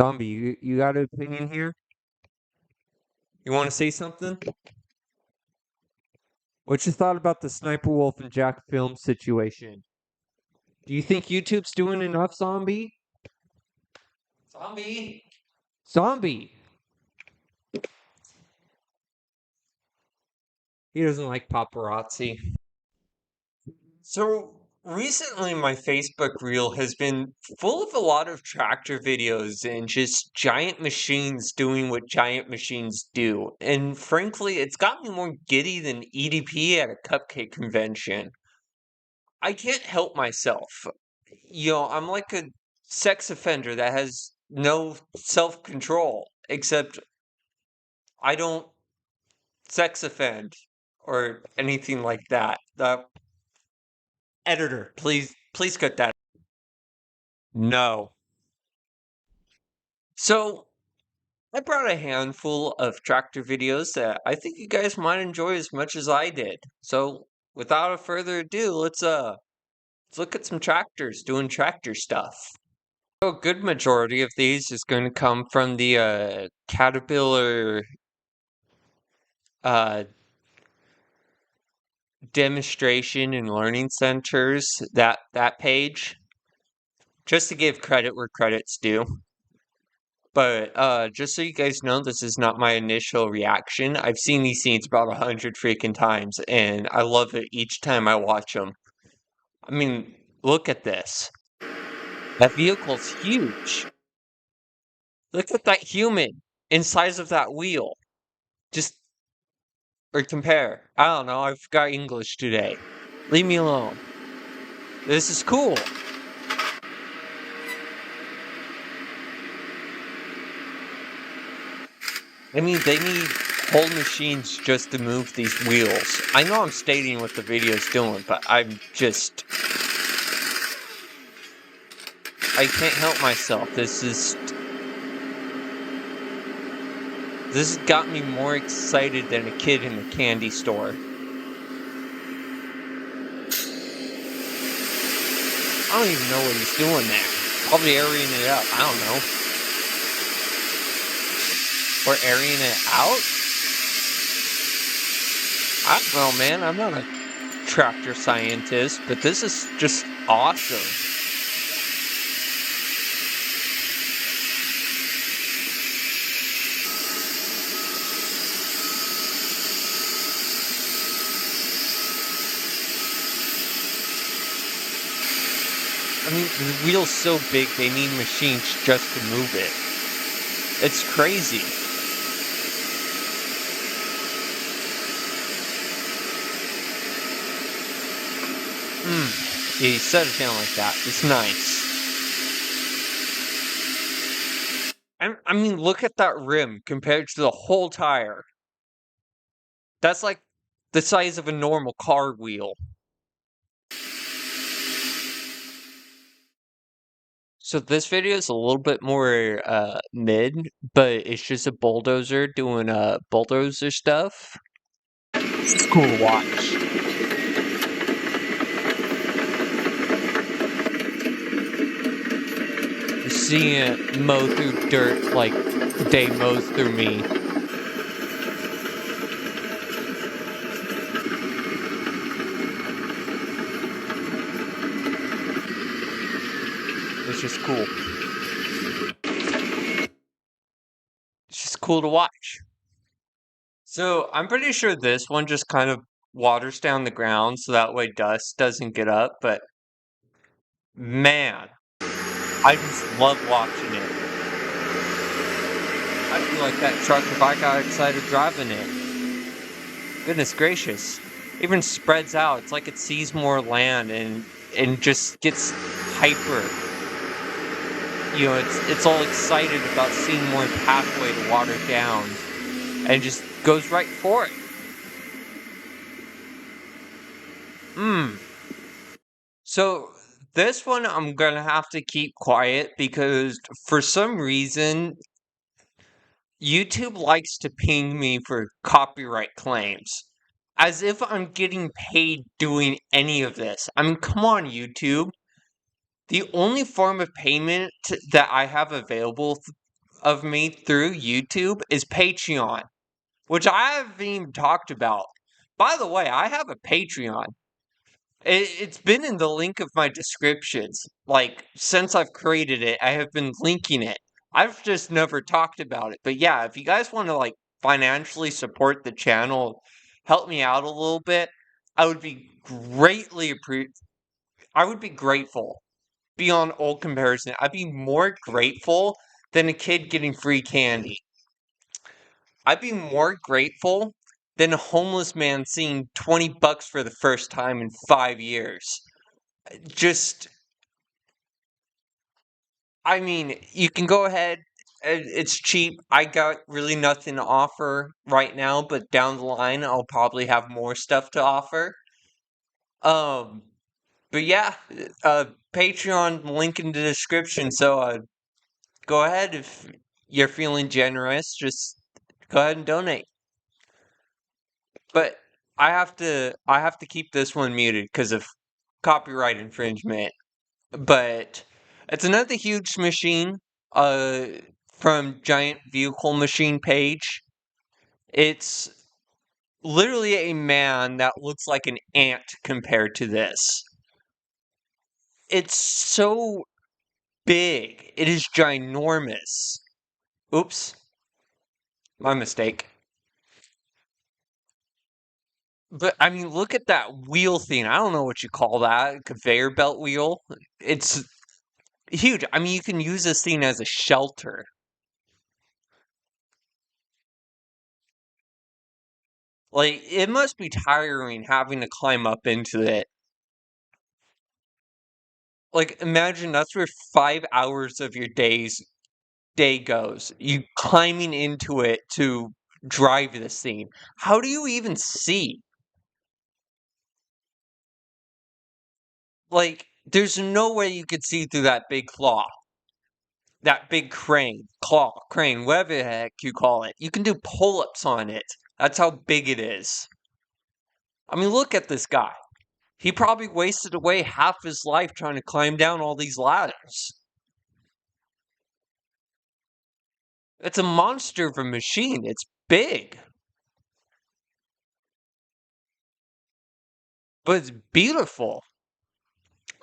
Zombie, you got an opinion here? You want to say something? What's your thought about the Sniper Wolf and Jack film situation? Do you think YouTube's doing enough, Zombie? Zombie? Zombie! He doesn't like paparazzi. So recently, my Facebook reel has been full of a lot of tractor videos and just giant machines doing what giant machines do. And frankly, it's got me more giddy than EDP at a cupcake convention. I can't help myself. I'm like a sex offender that has no self control, except I don't sex offend or anything like that. The editor, please cut that. No. So I brought a handful of tractor videos that I think you guys might enjoy as much as I did. So without a further ado, let's look at some tractors doing tractor stuff. So a good majority of these is going to come from the Caterpillar uh, demonstration and learning centers, that page. Just to give credit where credit's due. But just so you guys know, this is not my initial reaction. I've seen these scenes about 100 freaking times, and I love it each time I watch them. I mean, look at this. That vehicle's huge. Look at that human in size of that wheel. Just or compare. I don't know. I forgot English today. Leave me alone. This is cool. I mean, they need whole machines just to move these wheels. I know I'm stating what the video's doing, but I can't help myself. This has got me more excited than a kid in a candy store. I don't even know what he's doing there. Probably airing it up. I don't know. Or airing it out? I don't know, man. I'm not a tractor scientist, but this is just awesome. I mean, the wheel's so big, they need machines just to move it. It's crazy. He set it down like that. It's nice. I mean, look at that rim compared to the whole tire. That's like the size of a normal car wheel. So this video is a little bit more mid, but it's just a bulldozer doing bulldozer stuff. It's cool to watch. Seeing it mow through dirt like they mow through me. It's just cool. It's just cool to watch. So I'm pretty sure this one just kind of waters down the ground so that way dust doesn't get up, but man, I just love watching it. I feel like that truck if I got excited driving it. Goodness gracious. Even spreads out. It's like it sees more land and just gets hyper. It's all excited about seeing more pathway to water down. And just goes right for it. So this one I'm gonna have to keep quiet because for some reason YouTube likes to ping me for copyright claims. As if I'm getting paid doing any of this. I mean, come on, YouTube. The only form of payment that I have available of me through YouTube is Patreon, which I haven't even talked about. By the way, I have a Patreon. It's been in the link of my descriptions. Like, since I've created it, I have been linking it. I've just never talked about it. But yeah, if you guys want to, like, financially support the channel, help me out a little bit, I would be I would be grateful beyond all comparison. I'd be more grateful than a kid getting free candy. I'd be more grateful than a homeless man seeing 20 bucks for the first time in 5 years. Just, I mean, you can go ahead. It's cheap. I got really nothing to offer right now, but down the line, I'll probably have more stuff to offer. Um, but yeah, Patreon link in the description. So, go ahead if you're feeling generous. Just go ahead and donate. But I have to keep this one muted because of copyright infringement. But it's another huge machine uh from Giant Vehicle Machine page. It's literally a man that looks like an ant compared to this. It's so big. It is ginormous. Oops, my mistake. But I mean, look at that wheel thing. I don't know what you call that. Conveyor belt wheel. It's huge. I mean, you can use this thing as a shelter. Like, it must be tiring having to climb up into it. Like, imagine that's where 5 hours of your day goes. You climbing into it to drive this thing. How do you even see? Like, there's no way you could see through that big claw. That big crane, whatever the heck you call it. You can do pull-ups on it. That's how big it is. I mean, look at this guy. He probably wasted away half his life trying to climb down all these ladders. It's a monster of a machine. It's big, but it's beautiful.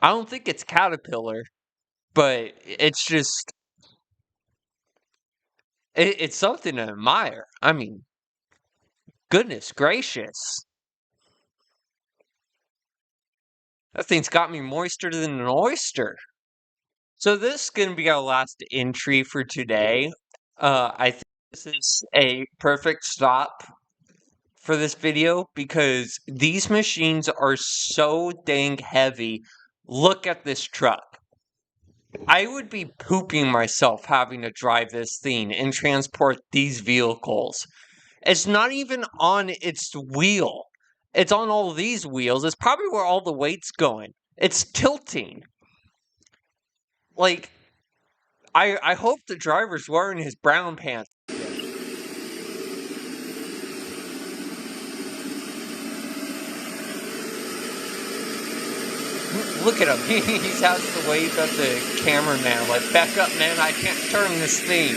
I don't think it's Caterpillar, but it's something to admire. I mean, goodness gracious. That thing's got me moister than an oyster. So this is going to be our last entry for today. I think this is a perfect stop for this video because these machines are so dang heavy. Look at this truck. I would be pooping myself having to drive this thing and transport these vehicles. It's not even on its wheel. It's on all these wheels. It's probably where all the weight's going. It's tilting. Like, I hope the driver's wearing his brown pants. Look at him. He has to wave at the cameraman like, back up, man. I can't turn this thing.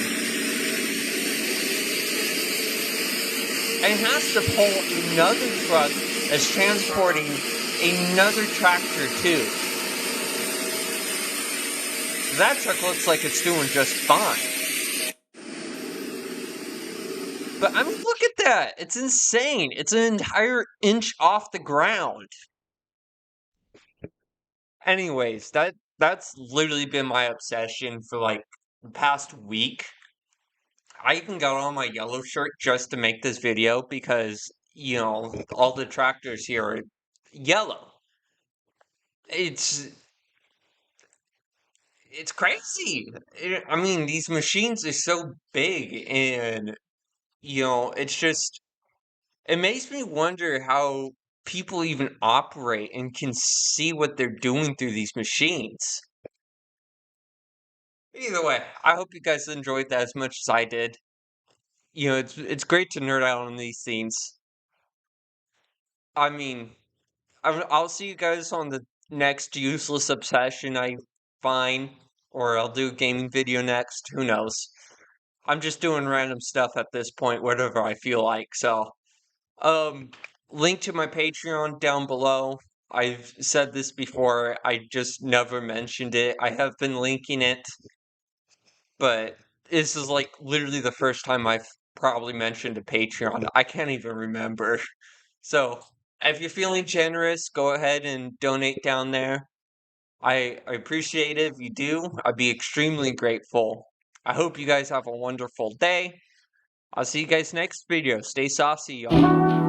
And he has to pull another truck that's transporting another tractor, too. That truck looks like it's doing just fine. But, I mean, look at that. It's insane. It's an entire inch off the ground. Anyways, that's literally been my obsession for like the past week. I even got on my yellow shirt just to make this video because, all the tractors here are yellow. It's it's crazy. I mean, these machines are so big and it's just it makes me wonder how people even operate and can see what they're doing through these machines. Either way, I hope you guys enjoyed that as much as I did. It's great to nerd out on these things. I mean, I'll see you guys on the next useless obsession I find, or I'll do a gaming video next. Who knows? I'm just doing random stuff at this point, whatever I feel like. So, um, link to my Patreon down below. I've said this before, I just never mentioned it. I have been linking it, but this is like literally the first time I've probably mentioned a Patreon. I can't even remember. So, if you're feeling generous, go ahead and donate down there. I appreciate it if you do. I'd be extremely grateful. I hope you guys have a wonderful day. I'll see you guys next video. Stay saucy, y'all.